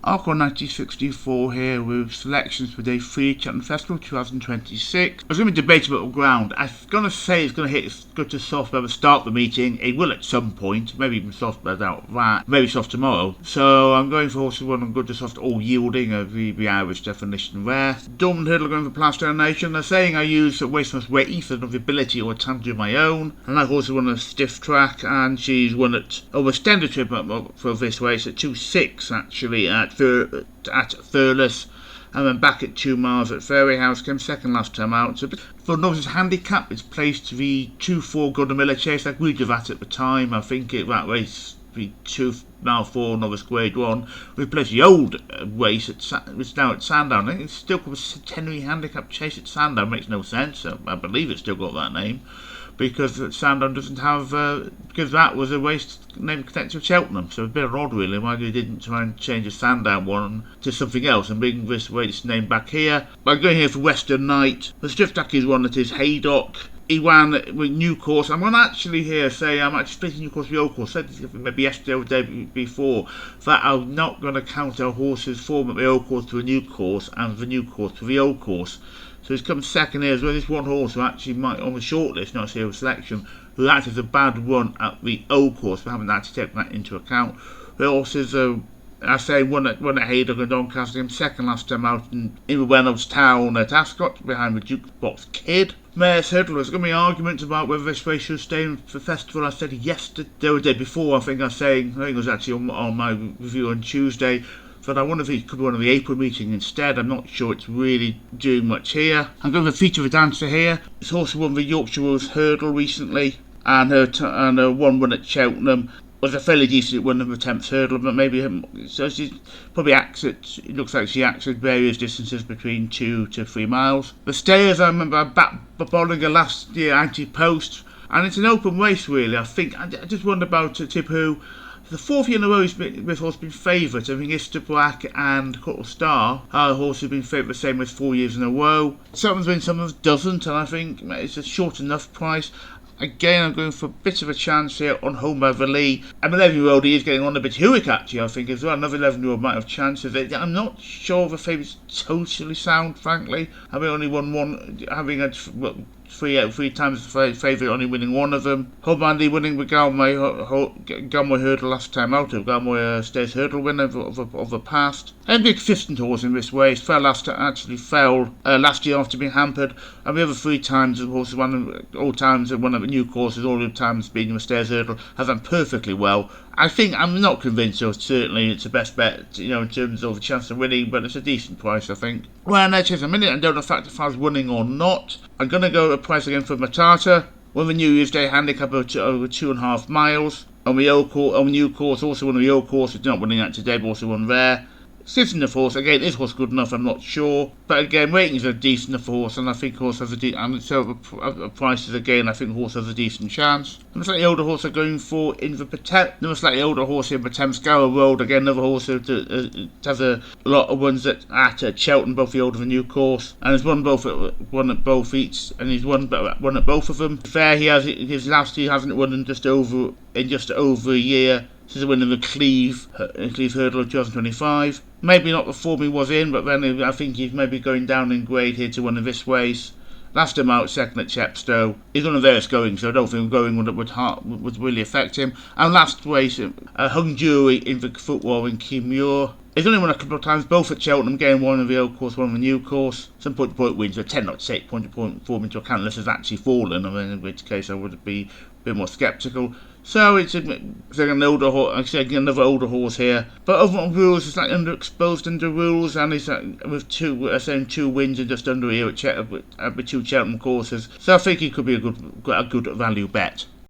I've got 1964 here with selections for Day 3, Cheltenham Festival 2026. It's going to be debatable ground. I'm going to say it's going to hit its good to soft by the start of the meeting. It will at some point, maybe even soft without that, maybe soft tomorrow. So I'm going for horses one on good to soft, all yielding, the average definition there. Dorman Hurdle going for Plaster Nation. They're saying I use Wasteman's Weight Ether of ability or time to do my own. And that horse won a stiff track, and she's won at extended trip for this race at 2.6 actually at Thurles, and then back at 2 miles at Fairyhouse, came second last time out. So for novice handicap, it's placed the 2-4 Golden Miller Chase. I agreed with that at the time. I think that race, the 2 mile 4 novice grade 1, we placed the old race it's now at Sandown. I think it's still called a Tenry Handicap Chase at Sandown. Makes no sense. I believe it's still got that name, because Sandown doesn't have, because that was a race name connected to Cheltenham, so it's a bit odd really why they didn't try and change the Sandown one to something else and bring this race name back here. I'm going here for Western Knight. The stiff track is one that is Haydock. He ran with new course. I'm going to actually here say I'm actually splitting new course with the old course. I said maybe yesterday or the day before that I'm not going to count our horses form at the old course to a new course and the new course to the old course. So he's come second here as well. This one horse who actually might on the shortlist, not zero selection, who actually has a bad run at the old course. We haven't actually taken that into account. The horses I say one at Haydock and Doncaster, came second last time out in the Reynolds Town at Ascot behind the Jukebox Kid. Mayor's Hurdle, there's going to be arguments about whether this race should stay in the festival. I said yesterday or the day before, I think it was actually on my review on Tuesday, that I wonder if it could be one of the April meeting instead. I'm not sure it's really doing much here. I'm going to feature the dancer here. It's also won the Yorkshire Rose Hurdle recently, and her one at Cheltenham was a fairly decent one of the 10th hurdle, but maybe so she probably it looks like she acts at various distances between 2 to 3 miles. The stayers, I remember I backed Bollinger last year anti-post, and it's an open race really. I just wonder about Tipu. The 4th year in a row this horse has been favourite. I think Ister Black and Coral Star are horses have been favourite the same as 4 years in a row. Someone's win, some doesn't, and I think it's a short enough price. Again, I'm going for a bit of a chance here on Home by the Lee. An 11-year-old, he is getting on a bit heroic actually, I think, as well. Another 11-year-old might have chances. I'm not sure the favourite's totally sound, frankly. Having only won one, having had three times the favourite, only winning one of them. Home by the Lee winning with Galway Hurdle last time out, of Galway Stayers Hurdle winner of the past. And big consistent horse in this race. Fell last year after being hampered. And the other 3 times the horse won all times at one of the new courses, all the times being in the Stayers Hurdle, have done perfectly well. I'm not convinced, so certainly it's the best bet, in terms of the chance of winning, but it's a decent price, I think. Well, now just a minute, I don't know if I was winning or not. I'm going to go a price again for Matata. Won the New Year's Day handicap over 2.5 miles. On the new course, also one of the old courses, not winning that today, but also one there. Sits in the horse, again, is horse good enough, I'm not sure. But again, ratings are decent enough for horse, and I think horse has prices again, I think horse has a decent chance. And the slightly older horse I'm going for in the another slightly older horse here, Potemscower Road, again, another horse that has a lot of ones at Cheltenham, both the old and the new course, and has won at both each, and he's won at both of them. Fair, he hasn't won in just over a year. This is a win in the Cleve Hurdle of 2025. Maybe not the form he was in, but then I think he's maybe going down in grade here to win this race. Last time out, second at Chepstow. He's on a various going, so I don't think going would really affect him. And last race, Hung Jury in the football in Kimure. He's only won a couple of times, both at Cheltenham, again one of the old course, one of the new course. Some point-to-point wins, so 10 not to take point-to-point form into account unless it's actually fallen, in which case I would be a bit more sceptical. So it's another older horse here. But overall rules, it's like underexposed under rules, and he's with 2 wins and just under here with 2 Cheltenham courses. So I think he could be a good value bet.